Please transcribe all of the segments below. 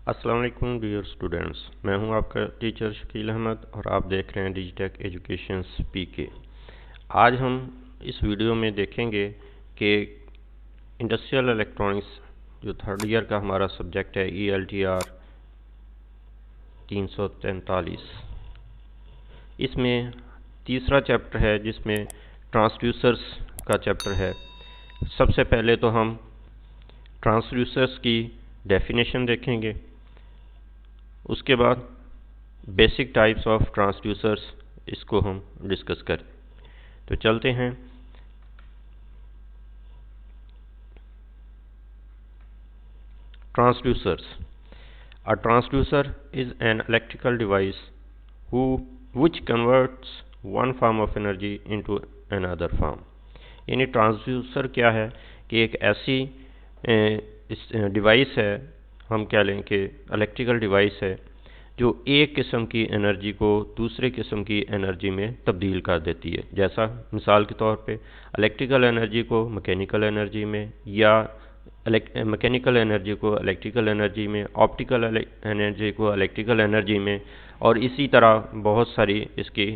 अस्सलाम वालेकुम dear students, मैं हूं आपका टीचर शकील अहमद और आप देख रहे हैं डिजिटेक एजुकेशंस पीके। आज हम इस वीडियो में देखेंगे कि इंडस्ट्रियल इलेक्ट्रॉनिक्स जो थर्ड ईयर का हमारा सब्जेक्ट है ELTR 343, इसमें तीसरा चैप्टर है जिसमें ट्रांसड्यूसर्स का चैप्टर है। सबसे पहले तो हम ट्रांसड्यूसर्स की डेफिनेशन देखेंगे, उसके बाद बेसिक टाइप्स ऑफ ट्रांसड्यूसर्स इसको हम डिस्कस करें। तो चलते हैं। Transducers. A transducer is an electrical device which converts one form of energy into another form। यानी ट्रांसड्यूसर क्या है कि एक ऐसी डिवाइस है, हम कह लें कि इलेक्ट्रिकल डिवाइस है जो एक किस्म की एनर्जी को दूसरे किस्म की एनर्जी में तब्दील कर देती है। जैसा मिसाल के तौर पे इलेक्ट्रिकल एनर्जी को मैकेनिकल एनर्जी में, या मैकेनिकल एनर्जी को इलेक्ट्रिकल एनर्जी में, ऑप्टिकल एनर्जी को इलेक्ट्रिकल एनर्जी में, और इसी तरह बहुत सारी इसकी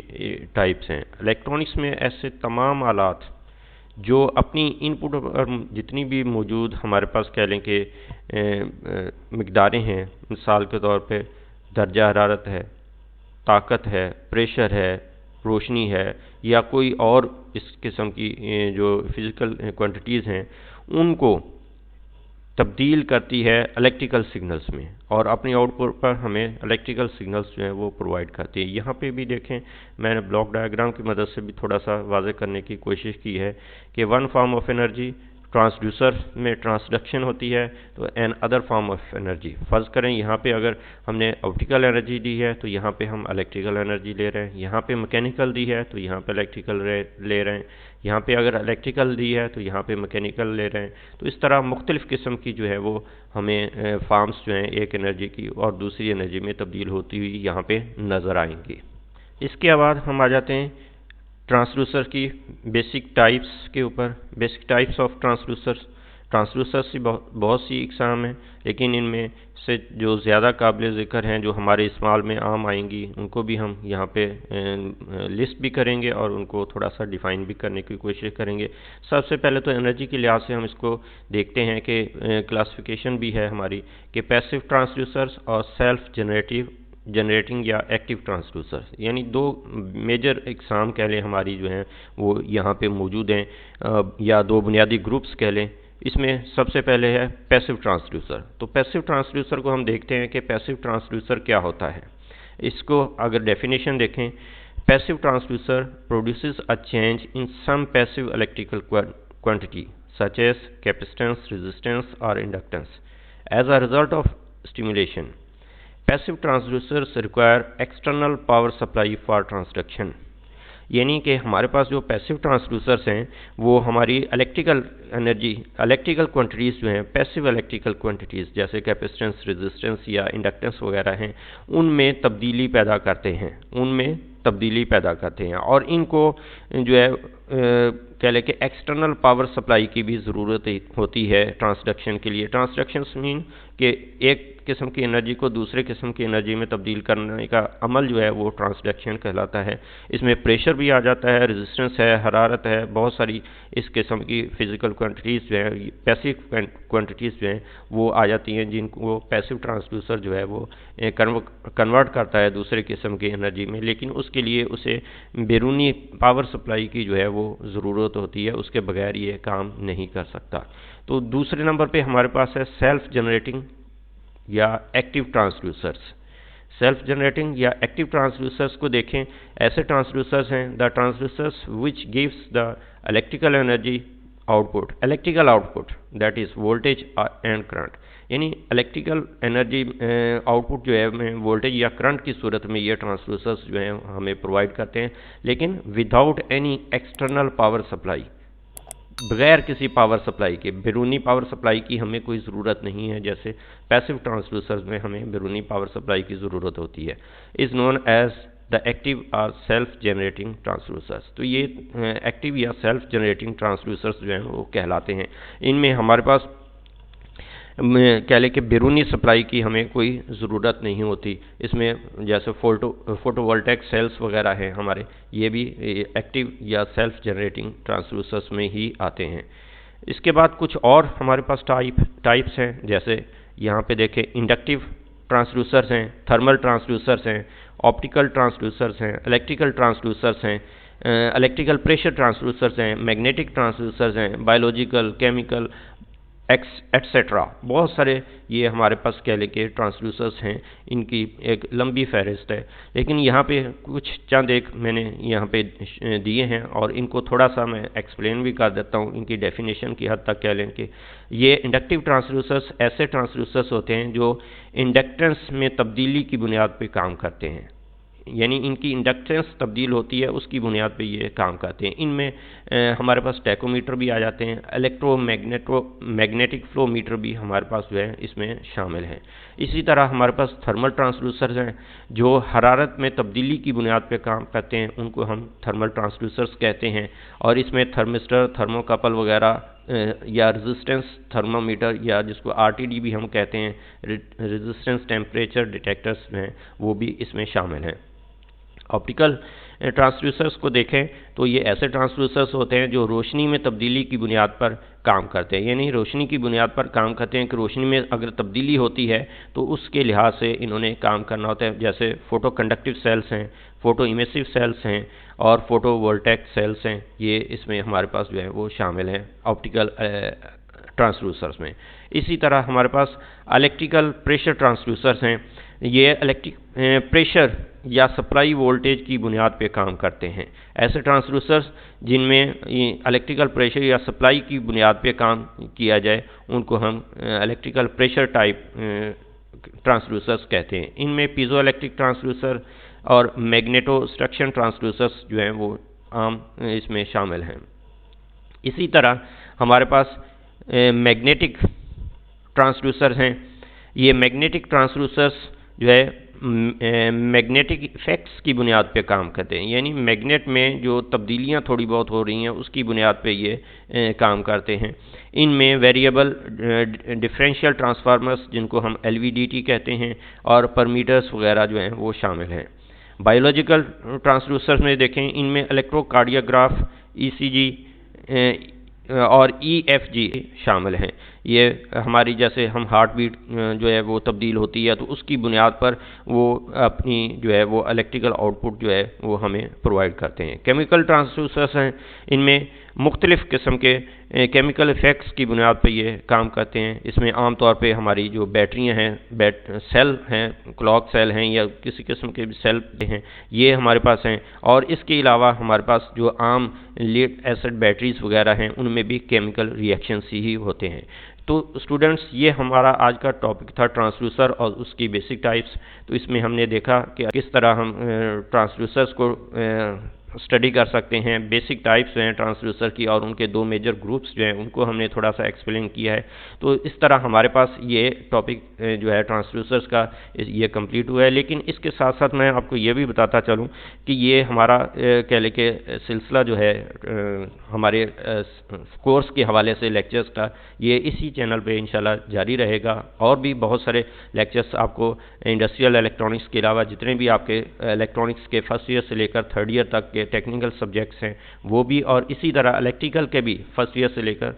टाइप्स हैं। इलेक्ट्रॉनिक्स में ऐसे तमाम आलात जो अपनी इनपुट पर जितनी भी मौजूद हमारे पास कह लें कि मिकदारें हैं, मिसाल के तौर पे दर्जा हरारत है, ताकत है, प्रेशर है, रोशनी है, या कोई और इस किस्म की जो फिज़िकल क्वांटिटीज़ हैं, उनको तब्दील करती है इलेक्ट्रिकल सिग्नल्स में और अपनी आउटपुट पर हमें इलेक्ट्रिकल सिग्नल्स जो हैं वो प्रोवाइड करती है। यहाँ पे भी देखें, मैंने ब्लॉक डायग्राम की मदद से भी थोड़ा सा वाज़ेह करने की कोशिश की है कि one form of energy transducer में ट्रांसडक्शन होती है तो another form of energy. फ़र्ज़ करें यहाँ पे अगर हमने ऑप्टिकल एनर्जी दी है तो यहाँ पे हम इलेक्ट्रिकल एनर्जी ले रहे हैं, यहाँ पे मैकेनिकल दी है तो यहाँ पे इलेक्ट्रिकल ले रहे हैं, यहाँ पे अगर इलेक्ट्रिकल दी है तो यहाँ पे मैकेनिकल ले रहे हैं। तो इस तरह मुख्तलिफ़ किस्म की जो है वो हमें फॉर्म्स जो हैं एक एनर्जी की और दूसरी एनर्जी में तब्दील होती हुई यहाँ पे नज़र आएंगी। इसके बाद हम आ जाते हैं ट्रांसड्यूसर की बेसिक टाइप्स के ऊपर। बेसिक टाइप्स ऑफ ट्रांसड्यूसर्स की बहुत सी इकसाम हैं, लेकिन इनमें से जो ज़्यादा काबिल ज़िक्र हैं, जो हमारे इस्तेमाल में आम आएंगी, उनको भी हम यहाँ पे लिस्ट भी करेंगे और उनको थोड़ा सा डिफ़ाइन भी करने की कोशिश करेंगे। सबसे पहले तो एनर्जी के लिहाज से हम इसको देखते हैं कि क्लासिफिकेशन भी है हमारी कि पैसिव ट्रांसड्यूसर्स और सेल्फ जनरेटिंग या एक्टिव ट्रांसड्यूसर, यानी दो मेजर इकसाम कह लें हमारी जो हैं वो यहाँ पे मौजूद हैं, या दो बुनियादी ग्रुप्स कह लें। इसमें सबसे पहले है पैसिव ट्रांसड्यूसर। तो पैसिव ट्रांसड्यूसर को हम देखते हैं कि पैसिव ट्रांसड्यूसर क्या होता है। इसको अगर डेफिनेशन देखें, passive transducer produces a change in some passive electrical quantity such as capacitance, resistance और inductance as a result of stimulation. Passive transducers require external power supply for transduction. यानी कि हमारे पास जो पैसिव ट्रांसड्यूसर्स हैं वो हमारी electrical energy, electrical quantities जो हैं, पैसिव इलेक्ट्रिकल क्वांटिटीज़ जैसे कैपेसिटेंस, रेजिस्टेंस या इंडक्टेंस वगैरह हैं, उनमें तब्दीली पैदा करते हैं और इनको जो है कह लें कि एक्सटर्नल पावर सप्लाई की भी ज़रूरत होती है ट्रांसडक्शन के लिए। ट्रांसडक्शन मीन कि एक किस्म की एनर्जी को दूसरे किस्म की एनर्जी में तब्दील करने का अमल जो है वो ट्रांसडक्शन कहलाता है। इसमें प्रेशर भी आ जाता है, रेजिस्टेंस है, हरारत है, बहुत सारी इस किस्म की फ़िज़िकल क्वांटिटीज़ जो है, पैसिव क्वांटिटीज़ जो हैं वो आ जाती हैं, जिनको पैसिव ट्रांसड्यूसर जो है वो कन्वर्ट करता है दूसरे किस्म की एनर्जी में, लेकिन उसके लिए उसे बैरूनी पावर सप्लाई की जो है वो ज़रूरत होती है, उसके बगैर ये काम नहीं कर सकता। तो दूसरे नंबर पे हमारे पास है सेल्फ जनरेटिंग या एक्टिव ट्रांसड्यूसर्स। सेल्फ जनरेटिंग या एक्टिव ट्रांसड्यूसर्स को देखें, ऐसे ट्रांसड्यूसर्स हैं the transducers which gives the electrical energy output, electrical output that is voltage and current. यानी इलेक्ट्रिकल एनर्जी आउटपुट जो है हमें वोल्टेज या करंट की सूरत में ये ट्रांसड्यूसर्स जो हैं हमें प्रोवाइड करते हैं, लेकिन without any external power supply, बगैर किसी पावर सप्लाई के, बैरूनी पावर सप्लाई की हमें कोई ज़रूरत नहीं है, जैसे पैसिव ट्रांसड्यूसर्स में हमें बैरूनी पावर सप्लाई की ज़रूरत होती है। Is known as the active और सेल्फ जनरेटिंग ट्रांसड्यूसर्स। तो ये एक्टिव या सेल्फ जनरेटिंग ट्रांसड्यूसर्स जो हैं वो कहलाते हैं। इनमें हमारे पास कह लें कि बैरूनी सप्लाई की हमें कोई ज़रूरत नहीं होती। इसमें जैसे फोटोवोल्टेक सेल्स वगैरह हैं हमारे, ये भी एक्टिव या सेल्फ जनरेटिंग ट्रांसड्यूसर्स में ही आते हैं। इसके बाद कुछ और हमारे पास टाइप्स हैं, जैसे यहाँ पे देखें इंडक्टिव ट्रांसड्यूसर्स हैं, थर्मल ट्रांसड्यूसर्स हैं, ऑप्टिकल ट्रांसड्यूसर्स हैं, इलेक्ट्रिकल ट्रांसड्यूसर्स हैं, इलेक्ट्रिकल प्रेशर ट्रांसड्यूसर्स हैं, मैग्नेटिक ट्रांसड्यूसर्स हैं, बायोलॉजिकल, केमिकल एक्सेट्रा, बहुत सारे ये हमारे पास कह लें कि ट्रांसड्यूसर्स हैं। इनकी एक लंबी फहरिस्त है, लेकिन यहाँ पे कुछ चंद एक मैंने यहाँ पे दिए हैं और इनको थोड़ा सा मैं एक्सप्लेन भी कर देता हूँ। इनकी डेफिनेशन की हद तक कह लें कि ये इंडक्टिव ट्रांसड्यूसर्स ऐसे ट्रांसड्यूसर्स होते हैं जो इंडक्टेंस में तब्दीली की बुनियाद पर काम करते हैं, यानी इनकी इंडक्टेंस तब्दील होती है उसकी बुनियाद पे ये काम करते हैं। इनमें हमारे पास टैकोमीटर भी आ जाते हैं, मैग्नेटिक फ्लो मीटर भी हमारे पास जो है इसमें शामिल हैं। इसी तरह हमारे पास थर्मल ट्रांसड्यूसर्स हैं जो हरारत में तब्दीली की बुनियाद पे काम करते हैं, उनको हम थर्मल ट्रांसड्यूसर्स कहते हैं। और इसमें थर्मिस्टर, थर्मोकपल वगैरह या रेजिस्टेंस थर्मोमीटर या जिसको RTD भी हम कहते हैं, रेजिस्टेंस टेम्परेचर डिटेक्टर्स हैं, वो भी इसमें शामिल हैं। ऑप्टिकल ट्रांसड्यूसर्स को देखें तो ये ऐसे ट्रांसड्यूसर्स होते हैं जो रोशनी में तब्दीली की बुनियाद पर काम करते हैं, यानी रोशनी की बुनियाद पर काम करते हैं कि रोशनी में अगर तब्दीली होती है तो उसके लिहाज से इन्होंने काम करना होता है। जैसे फोटो कंडक्टिव सेल्स हैं, फोटो इमिसिव सेल्स हैं और फोटोवोल्टेक सेल्स हैं, ये इसमें हमारे पास जो है वो शामिल हैं ऑप्टिकल ट्रांसड्यूसर्स में। इसी तरह हमारे पास इलेक्ट्रिकल प्रेशर ट्रांसड्यूसर्स हैं। ये इलेक्ट्रिक प्रेशर या सप्लाई वोल्टेज की बुनियाद पे काम करते हैं। ऐसे ट्रांसड्यूसर्स जिनमें इलेक्ट्रिकल प्रेशर या सप्लाई की बुनियाद पे काम किया जाए उनको हम इलेक्ट्रिकल प्रेशर टाइप ट्रांसड्यूसर्स कहते हैं। इनमें पीजो इलेक्ट्रिक ट्रांसड्यूसर और मैग्नेटोस्ट्रक्शन ट्रांसड्यूसर्स जो हैं वो आम इसमें शामिल हैं। इसी तरह हमारे पास मैग्नेटिक ट्रांसड्यूसर हैं। ये मैग्नेटिक ट्रांसड्यूसर्स जो है मैग्नेटिक इफेक्ट्स की बुनियाद पे काम करते हैं, यानी मैग्नेट में जो तब्दीलियां थोड़ी बहुत हो रही हैं उसकी बुनियाद पे ये काम करते हैं। इनमें वेरिएबल डिफरेंशियल ट्रांसफार्मर्स जिनको हम LVDT कहते हैं और परमीटर्स वगैरह जो हैं वो शामिल हैं। बायोलॉजिकल ट्रांसड्यूसर्स में देखें, इनमें इलेक्ट्रोकार्डियोग्राफ, ECG और EFG शामिल हैं। ये हमारी जैसे हम हार्ट बीट जो है वो तब्दील होती है तो उसकी बुनियाद पर वो अपनी जो है वो इलेक्ट्रिकल आउटपुट जो है वो हमें प्रोवाइड करते हैं। केमिकल ट्रांसड्यूसर्स हैं, इनमें मुख्तलिफ़ किस्म के केमिकल इफ़ेक्ट्स की बुनियाद पर ये काम करते हैं। इसमें आमतौर पे हमारी जो बैटरियाँ हैं, सेल हैं, क्लॉक सेल हैं या किसी किस्म के भी सेल हैं, ये हमारे पास हैं। और इसके अलावा हमारे पास जो आम लीड एसिड बैटरीज वगैरह हैं उनमें भी केमिकल रिएक्शंस ही होते हैं। तो स्टूडेंट्स, ये हमारा आज का टॉपिक था ट्रांसड्यूसर और उसकी बेसिक टाइप्स। तो इसमें हमने देखा कि किस तरह हम ट्रांसड्यूसर्स को स्टडी कर सकते हैं। बेसिक टाइप्स हैं ट्रांसड्यूसर की और उनके दो मेजर ग्रुप्स जो हैं उनको हमने थोड़ा सा एक्सप्लेन किया है। तो इस तरह हमारे पास ये टॉपिक जो है ट्रांसड्यूसर्स का ये कंप्लीट हुआ है। लेकिन इसके साथ साथ मैं आपको ये भी बताता चलूँ कि ये हमारा कह लें कि सिलसिला जो है हमारे कोर्स के हवाले से लेक्चर्स का, ये इसी चैनल पे इंशाल्लाह जारी रहेगा। और भी बहुत सारे लेक्चर्स आपको इंडस्ट्रियल इलेक्ट्रॉनिक्स के अलावा जितने भी आपके इलेक्ट्रॉनिक्स के फर्स्ट ईयर से लेकर थर्ड ईयर तक के टेक्निकल सब्जेक्ट्स हैं वो भी, और इसी तरह इलेक्ट्रिकल के भी फर्स्ट ईयर से लेकर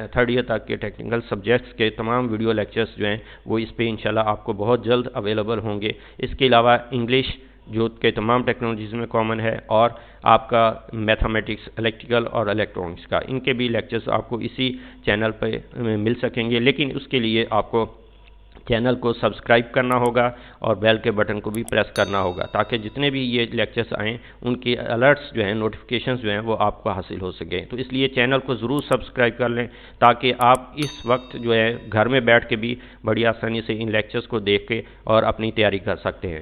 थर्ड ईयर तक के टेक्निकल सब्जेक्ट्स के तमाम वीडियो लेक्चर्स जो हैं वो इस पे इंशाल्लाह आपको बहुत जल्द अवेलेबल होंगे। इसके अलावा इंग्लिश जो के तमाम टेक्नोलॉजीज़ में कॉमन है और आपका मैथमेटिक्स, इलेक्ट्रिकल और इलेक्ट्रॉनिक्स का, इनके भी लेक्चर्स आपको इसी चैनल पे मिल सकेंगे। लेकिन उसके लिए आपको चैनल को सब्सक्राइब करना होगा और बेल के बटन को भी प्रेस करना होगा ताकि जितने भी ये लेक्चर्स आएँ उनके अलर्ट्स जो हैं, नोटिफिकेशंस जो हैं वो आपको हासिल हो सकें। तो इसलिए चैनल को ज़रूर सब्सक्राइब कर लें ताकि आप इस वक्त जो है घर में बैठ के भी बड़ी आसानी से इन लेक्चर्स को देख के और अपनी तैयारी कर सकते हैं।